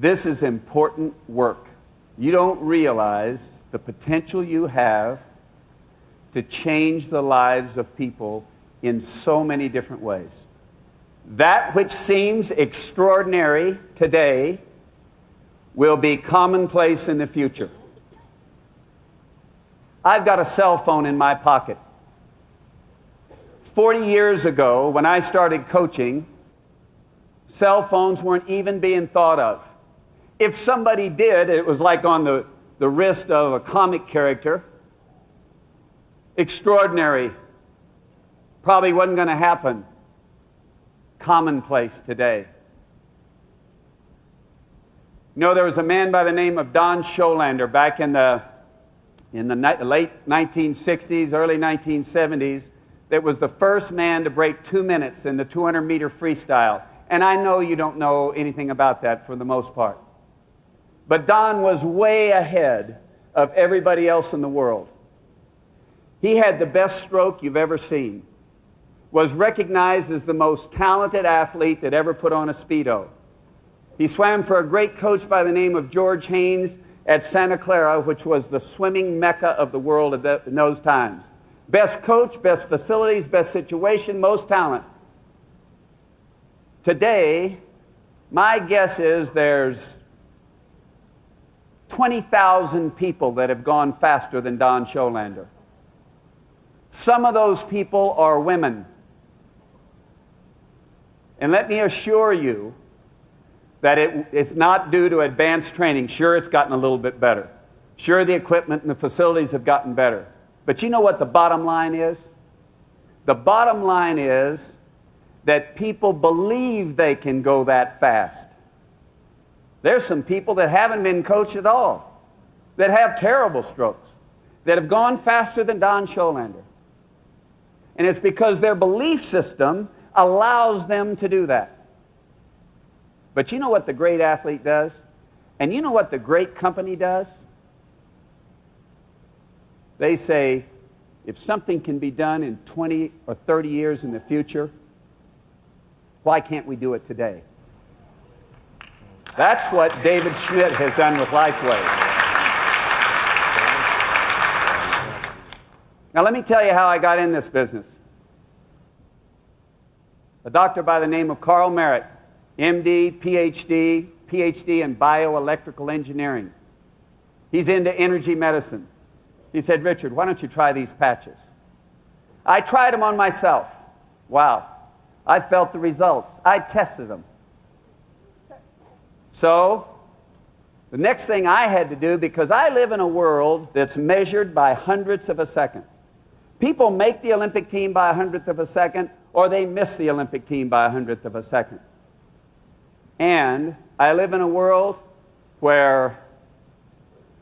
This is important work. You don't realize the potential you have to change the lives of people in so many different ways. That which seems extraordinary today will be commonplace in the future. I've got a cell phone in my pocket. 40 years ago, when I started coaching, cell phones weren't even being thought of. If somebody did, it was like on the wrist of a comic character. Extraordinary. Probably wasn't going to happen. Commonplace today. You know, there was a man by the name of Don Scholander back in the late 1960s, early 1970s, that was the first man to break 2 minutes in the 200-meter freestyle. And I know you don't know anything about that for the most part. But Don was way ahead of everybody else in the world. He had the best stroke you've ever seen. Was recognized as the most talented athlete that ever put on a Speedo. He swam for a great coach by the name of George Haynes at Santa Clara, which was the swimming mecca of the world in those times. Best coach, best facilities, best situation, most talent. Today, my guess is there's 20,000 people that have gone faster than Don Scholander. Some of those people are women. And let me assure you that it's not due to advanced training. Sure, it's gotten a little bit better. Sure, the equipment and the facilities have gotten better. But you know what the bottom line is? The bottom line is that people believe they can go that fast. There's some people that haven't been coached at all, that have terrible strokes, that have gone faster than Don Scholander. And it's because their belief system allows them to do that. But you know what the great athlete does? And you know what the great company does? They say, if something can be done in 20 or 30 years in the future, why can't we do it today? That's what David Schmidt has done with Lifewave. Now let me tell you how I got in this business. A doctor by the name of Carl Merritt, MD, PhD in bioelectrical engineering. He's into energy medicine. He said, Richard, why don't you try these patches? I tried them on myself. Wow. I felt the results. I tested them. So, the next thing I had to do, because I live in a world that's measured by hundredths of a second. People make the Olympic team by a hundredth of a second, or they miss the Olympic team by a hundredth of a second. And I live in a world where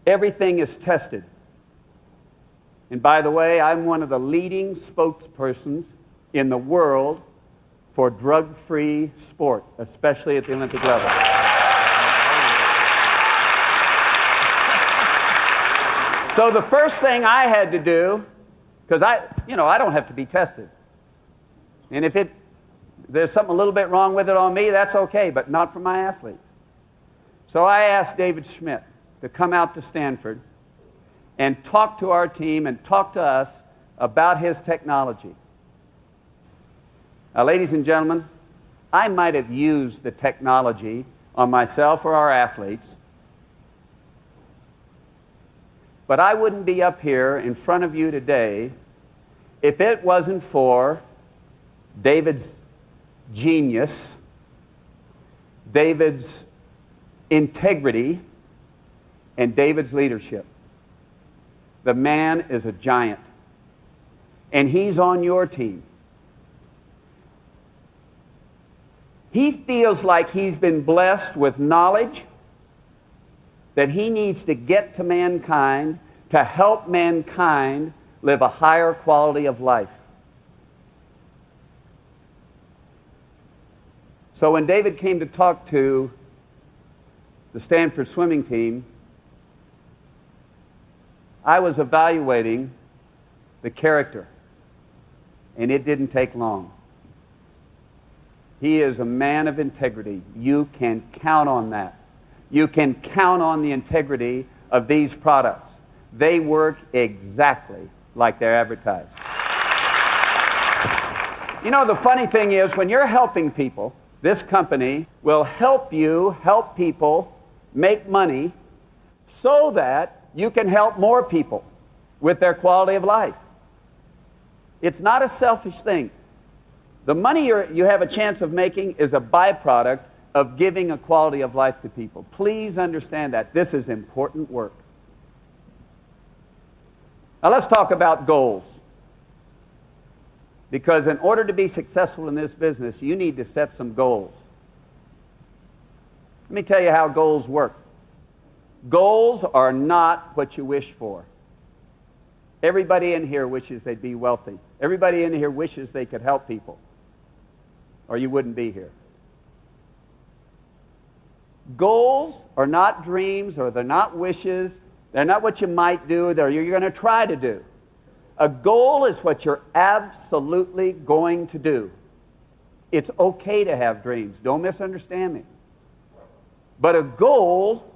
everything is tested. And by the way, I'm one of the leading spokespersons in the world for drug-free sport, especially at the Olympic level. So the first thing I had to do, because I don't have to be tested. And if there's something a little bit wrong with it on me, that's okay, but not for my athletes. So I asked David Schmidt to come out to Stanford and talk to our team and talk to us about his technology. Now, ladies and gentlemen, I might have used the technology on myself or our athletes, but I wouldn't be up here in front of you today if it wasn't for David's genius, David's integrity, and David's leadership. The man is a giant, and he's on your team. He feels like he's been blessed with knowledge that he needs to get to mankind to help mankind live a higher quality of life. So when David came to talk to the Stanford swimming team, I was evaluating the character, and it didn't take long. He is a man of integrity. You can count on that. you can count on the integrity of these products. They work exactly like they're advertised. You know, the funny thing is, when you're helping people, this company will help you help people make money so that you can help more people with their quality of life. It's not a selfish thing. The money you have a chance of making is a byproduct of giving a quality of life to people. Please understand that. This is important work. Now let's talk about goals. Because in order to be successful in this business, you need to set some goals. Let me tell you how goals work. Goals are not what you wish for. Everybody in here wishes they'd be wealthy. Everybody in here wishes they could help people, or you wouldn't be here. Goals are not dreams, or they're not wishes. They're not what you might do, they're you're going to try to do. A goal is what you're absolutely going to do. It's okay to have dreams. Don't misunderstand me. But a goal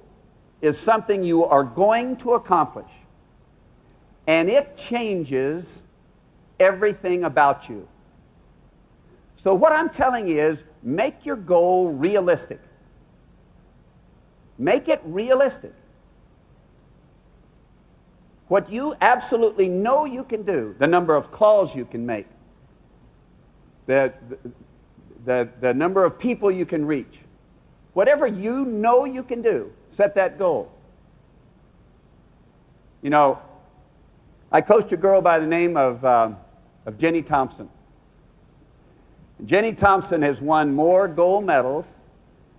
is something you are going to accomplish. And it changes everything about you. So what I'm telling you is, make your goal realistic. Make it realistic. What you absolutely know you can do, the number of calls you can make, the number of people you can reach, whatever you know you can do, set that goal. You know, I coached a girl by the name of Jenny Thompson. Jenny Thompson has won more gold medals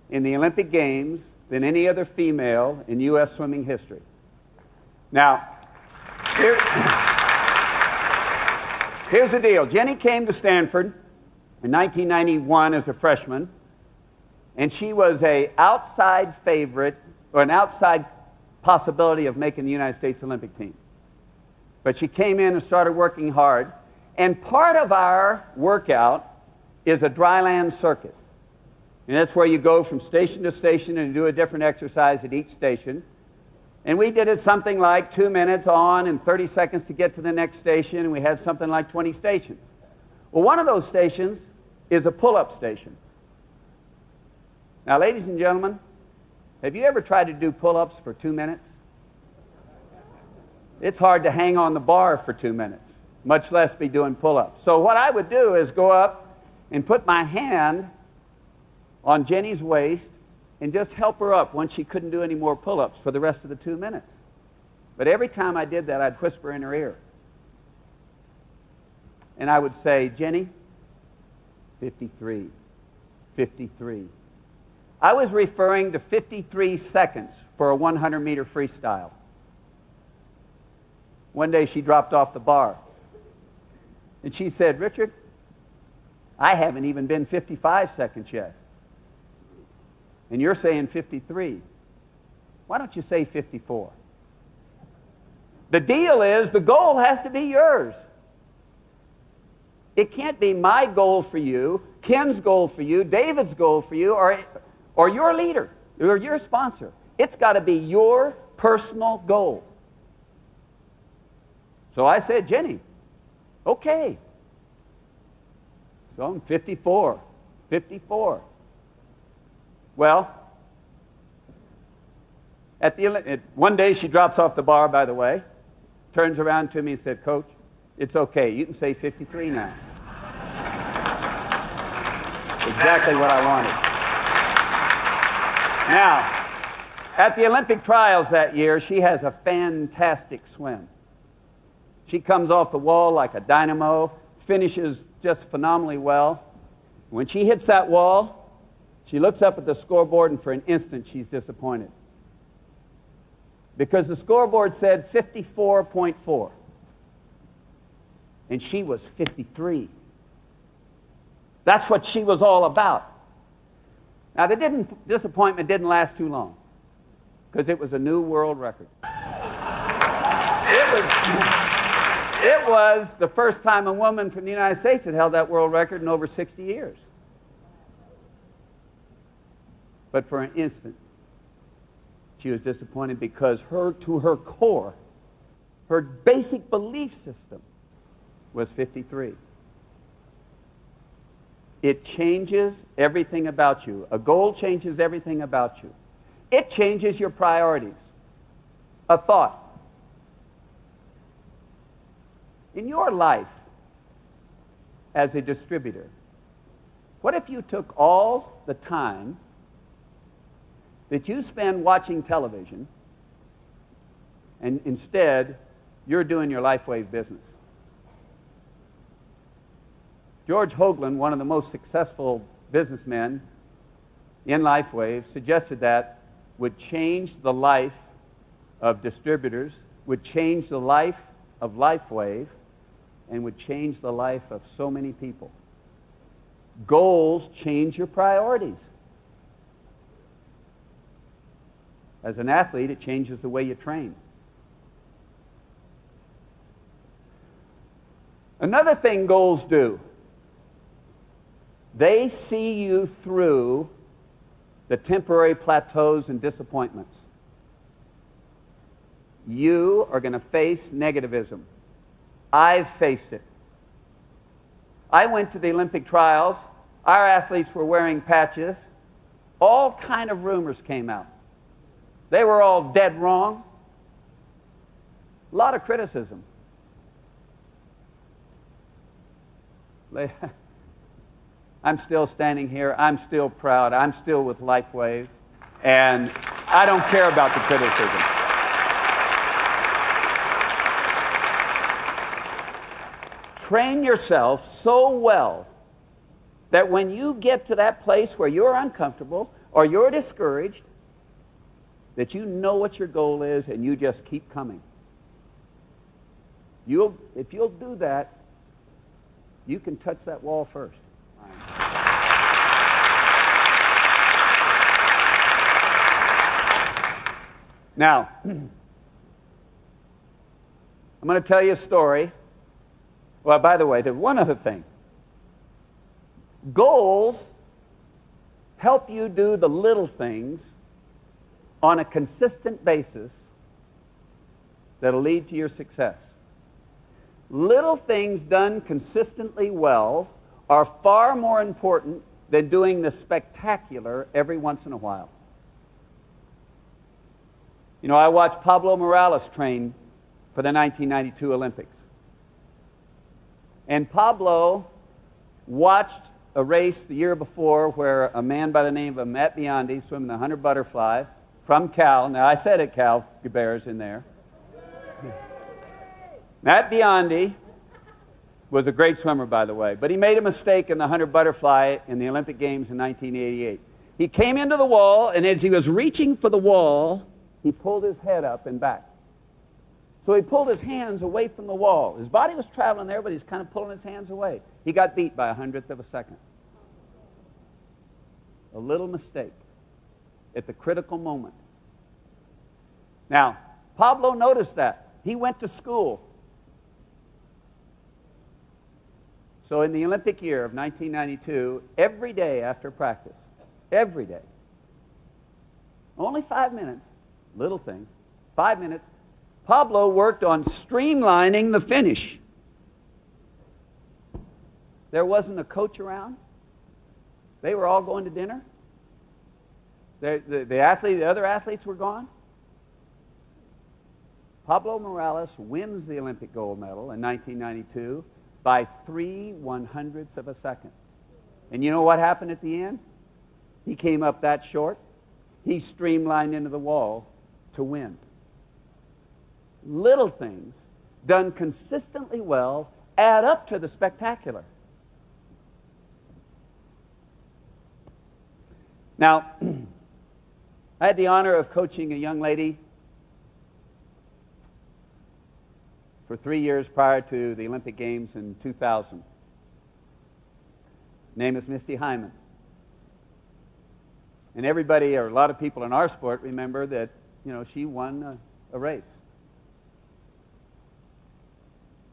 in the Olympic Games than any other female in U.S. swimming history. Now, here's the deal. Jenny came to Stanford in 1991 as a freshman, and she was an outside favorite, or an outside possibility of making the United States Olympic team. But she came in and started working hard, and part of our workout is a dry land circuit. And that's where you go from station to station and do a different exercise at each station. And we did it something like 2 minutes on and 30 seconds to get to the next station, and we had something like 20 stations. Well, one of those stations is a pull-up station. Now, ladies and gentlemen, have you ever tried to do pull-ups for 2 minutes? It's hard to hang on the bar for 2 minutes, much less be doing pull-ups. So what I would do is go up and put my hand on Jenny's waist and just help her up once she couldn't do any more pull-ups for the rest of the 2 minutes. But every time I did that, I'd whisper in her ear. And I would say, Jenny, 53, 53. I was referring to 53 seconds for a 100-meter freestyle. One day she dropped off the bar. And she said, Richard, I haven't even been 55 seconds yet. And you're saying 53. Why don't you say 54? The deal is, the goal has to be yours. It can't be my goal for you, Ken's goal for you, David's goal for you, or your leader, or your sponsor. It's got to be your personal goal. So I said, Jenny, okay. So I'm 54, 54. Well, one day she drops off the bar, by the way, turns around to me and said, Coach, it's okay. You can say 53 now. Exactly what I wanted. Now, at the Olympic trials that year, she has a fantastic swim. She comes off the wall like a dynamo, finishes just phenomenally well. When she hits that wall, she looks up at the scoreboard, and for an instant, she's disappointed. Because the scoreboard said 54.4. And she was 53. That's what she was all about. Now, the disappointment didn't last too long, because it was a new world record. It was the first time a woman from the United States had held that world record in over 60 years. But for an instant, she was disappointed because to her core, her basic belief system was 53. It changes everything about you. A goal changes everything about you. It changes your priorities. A thought. In your life as a distributor, what if you took all the time that you spend watching television and instead you're doing your Lifewave business? George Hoagland, one of the most successful businessmen in Lifewave, suggested that would change the life of distributors, would change the life of Lifewave, and would change the life of so many people. Goals change your priorities. As an athlete, it changes the way you train. Another thing goals do, they see you through the temporary plateaus and disappointments. You are going to face negativism. I've faced it. I went to the Olympic trials. Our athletes were wearing patches. All kind of rumors came out. They were all dead wrong. A lot of criticism. I'm still standing here. I'm still proud. I'm still with Lifewave. And I don't care about the criticism. Train yourself so well that when you get to that place where you're uncomfortable or you're discouraged, that you know what your goal is and you just keep coming. If you'll do that, you can touch that wall first. Now, I'm going to tell you a story. Well, by the way, there's one other thing. Goals help you do the little things on a consistent basis that'll lead to your success. Little things done consistently well are far more important than doing the spectacular every once in a while. You know, I watched Pablo Morales train for the 1992 Olympics. And Pablo watched a race the year before where a man by the name of Matt Biondi swimming the 100 butterfly from Cal. Now, I said it, Cal. Guber's in there. Matt Biondi was a great swimmer, by the way, but he made a mistake in the 100 butterfly in the Olympic Games in 1988. He came into the wall, and as he was reaching for the wall, he pulled his head up and back. So he pulled his hands away from the wall. His body was traveling there, but he's kind of pulling his hands away. He got beat by 100th of a second. A little mistake at the critical moment. Now, Pablo noticed that. He went to school. So in the Olympic year of 1992, every day after practice, every day, only 5 minutes, little thing, 5 minutes, Pablo worked on streamlining the finish. There wasn't a coach around. They were all going to dinner. The other athletes were gone. Pablo Morales wins the Olympic gold medal in 1992 by 3/100ths of a second. And you know what happened at the end? He came up that short. He streamlined into the wall to win. Little things done consistently well add up to the spectacular. Now, I had the honor of coaching a young lady for 3 years prior to the Olympic Games in 2000. Her name is Misty Hyman. And everybody, or a lot of people in our sport, remember that, she won a race.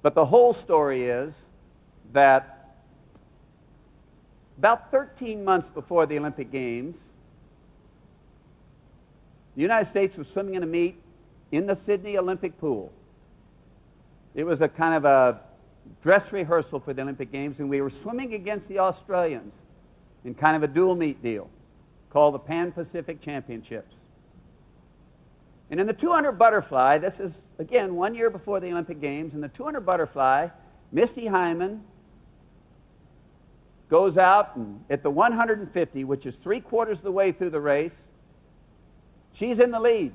But the whole story is that about 13 months before the Olympic Games, The United States was swimming in a meet in the Sydney Olympic pool. It was a kind of a dress rehearsal for the Olympic Games, and we were swimming against the Australians in kind of a dual meet deal called the Pan-Pacific Championships. And in the 200 butterfly, this is, again, 1 year before the Olympic Games, in the 200 butterfly, Misty Hyman goes out and at the 150, which is 3/4 of the way through the race, she's in the lead.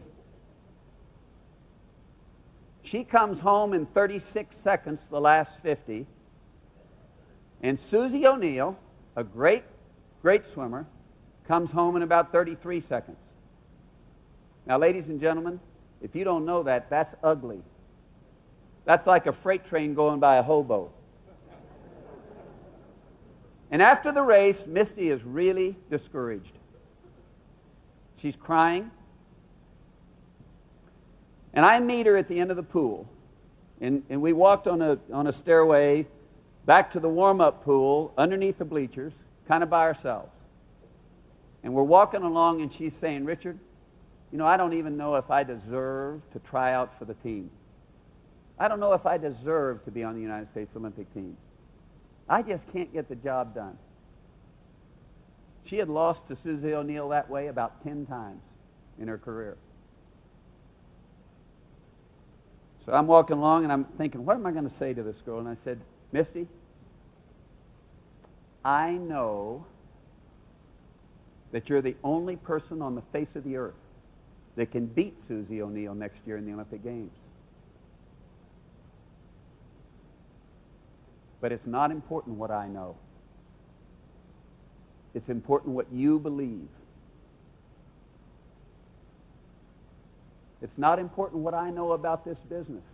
She comes home in 36 seconds, the last 50. And Susie O'Neill, a great swimmer, comes home in about 33 seconds. Now, ladies and gentlemen, if you don't know that, that's ugly. That's like a freight train going by a hobo. And after the race, Misty is really discouraged. She's crying. And I meet her at the end of the pool. And we walked on a stairway back to the warm-up pool underneath the bleachers, kind of by ourselves. And we're walking along, and she's saying, Richard, you know, I don't even know if I deserve to try out for the team. I don't know if I deserve to be on the United States Olympic team. I just can't get the job done. She had lost to Susie O'Neill that way about 10 times in her career. So I'm walking along, and I'm thinking, what am I going to say to this girl? And I said, Misty, I know that you're the only person on the face of the earth that can beat Susie O'Neill next year in the Olympic Games. But it's not important what I know. It's important what you believe. It's not important what I know about this business,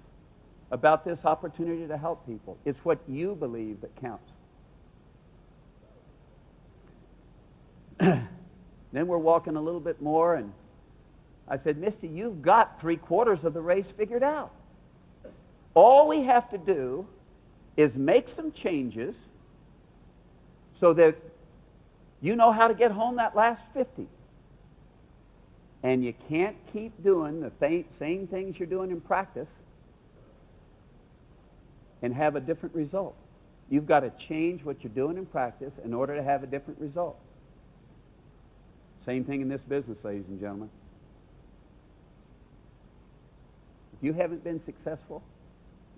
about this opportunity to help people. It's what you believe that counts. Then we're walking a little bit more, and I said, Misty, you've got 3/4 of the race figured out. All we have to do is make some changes so that you know how to get home that last 50. And you can't keep doing the same things you're doing in practice and have a different result. You've got to change what you're doing in practice in order to have a different result. Same thing in this business, ladies and gentlemen. If you haven't been successful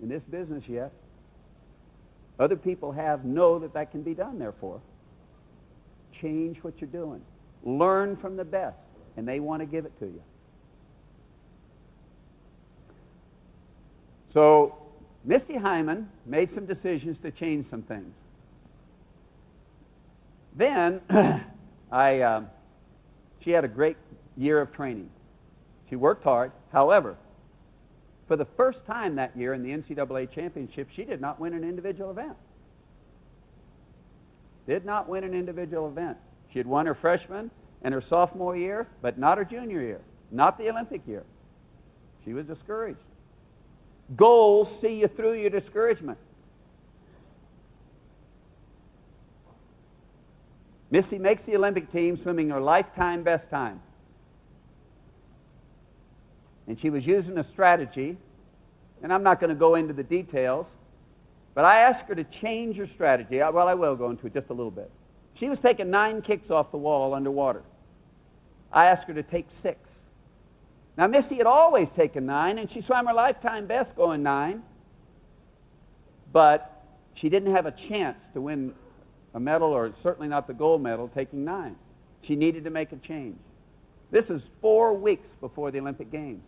in this business yet, other people know that can be done, therefore. Change what you're doing. Learn from the best, and they want to give it to you. So Misty Hyman made some decisions to change some things. Then she had a great year of training. She worked hard. However, for the first time that year in the NCAA championship, she did not win an individual event. Did not win an individual event. She had won her freshman and her sophomore year, but not her junior year, not the Olympic year. She was discouraged. Goals see you through your discouragement. Misty makes the Olympic team swimming her lifetime best time. And she was using a strategy, and I'm not going to go into the details, but I asked her to change her strategy. Well, I will go into it just a little bit. She was taking 9 kicks off the wall underwater. I asked her to take 6. Now, Misty had always taken 9, and she swam her lifetime best going 9, but she didn't have a chance to win a medal, or certainly not the gold medal, taking 9. She needed to make a change. This is 4 weeks before the Olympic Games.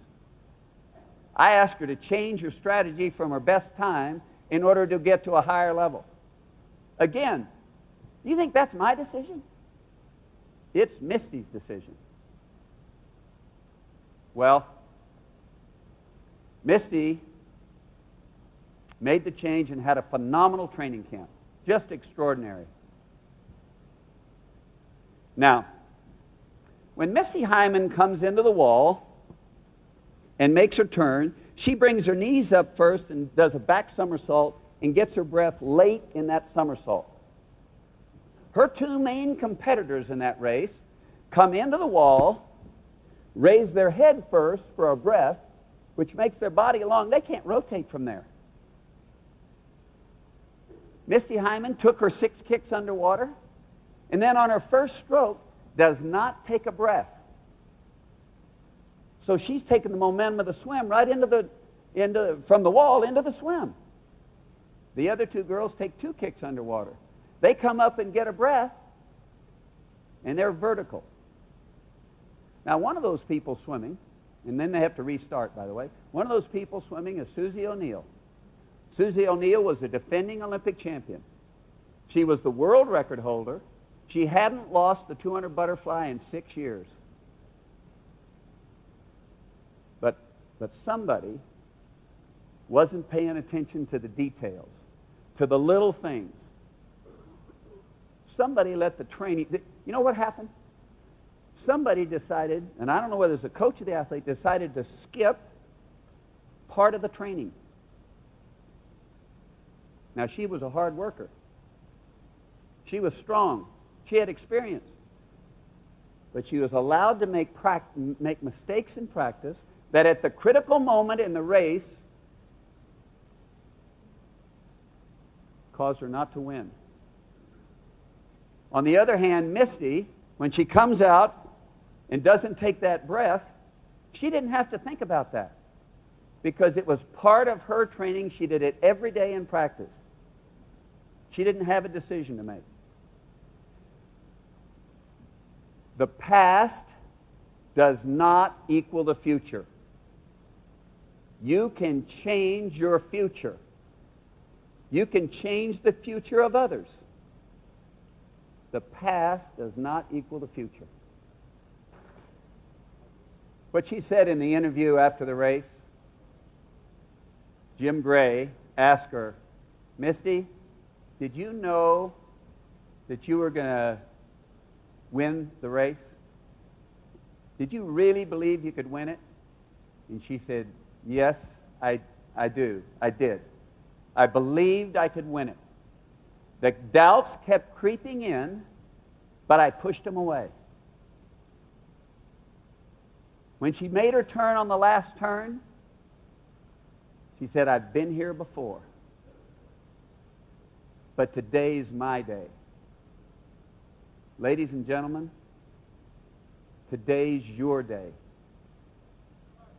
I asked her to change her strategy from her best time in order to get to a higher level. Again, do you think that's my decision? It's Misty's decision. Well, Misty made the change and had a phenomenal training camp. Just extraordinary. Now, when Misty Hyman comes into the wall and makes her turn, she brings her knees up first and does a back somersault and gets her breath late in that somersault. Her 2 main competitors in that race come into the wall, raise their head first for a breath, which makes their body long. They can't rotate from there. Misty Hyman took her 6 kicks underwater, and then on her first stroke, does not take a breath. So she's taking the momentum of the swim right from the wall into the swim. The other 2 girls take 2 kicks underwater. They come up and get a breath, and they're vertical. Now, one of those people swimming, and then they have to restart, by the way. One of those people swimming is Susie O'Neill. Susie O'Neill was a defending Olympic champion. She was the world record holder. She hadn't lost the 200 butterfly in 6 years. But somebody wasn't paying attention to the details, to the little things. Somebody let the training, you know what happened? Somebody decided, and I don't know whether it's a coach or the athlete, decided to skip part of the training. Now, she was a hard worker. She was strong. She had experience. But she was allowed to make mistakes in practice that at the critical moment in the race caused her not to win. On the other hand, Misty, when she comes out and doesn't take that breath, she didn't have to think about that because it was part of her training. She did it every day in practice. She didn't have a decision to make. The past does not equal the future. You can change your future. You can change the future of others. The past does not equal the future. What she said in the interview after the race, Jim Gray asked her, Misty, did you know that you were going to win the race? Did you really believe you could win it? And she said, yes, I do. I did. I believed I could win it. The doubts kept creeping in, but I pushed them away. When she made her turn on the last turn, she said, I've been here before, but today's my day. Ladies and gentlemen, today's your day.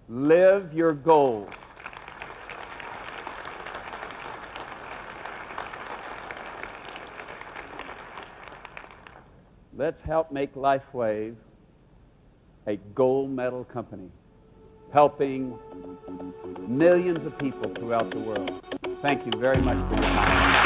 Live your goals. Let's help make Lifewave a gold medal company, helping millions of people throughout the world. Thank you very much for your time.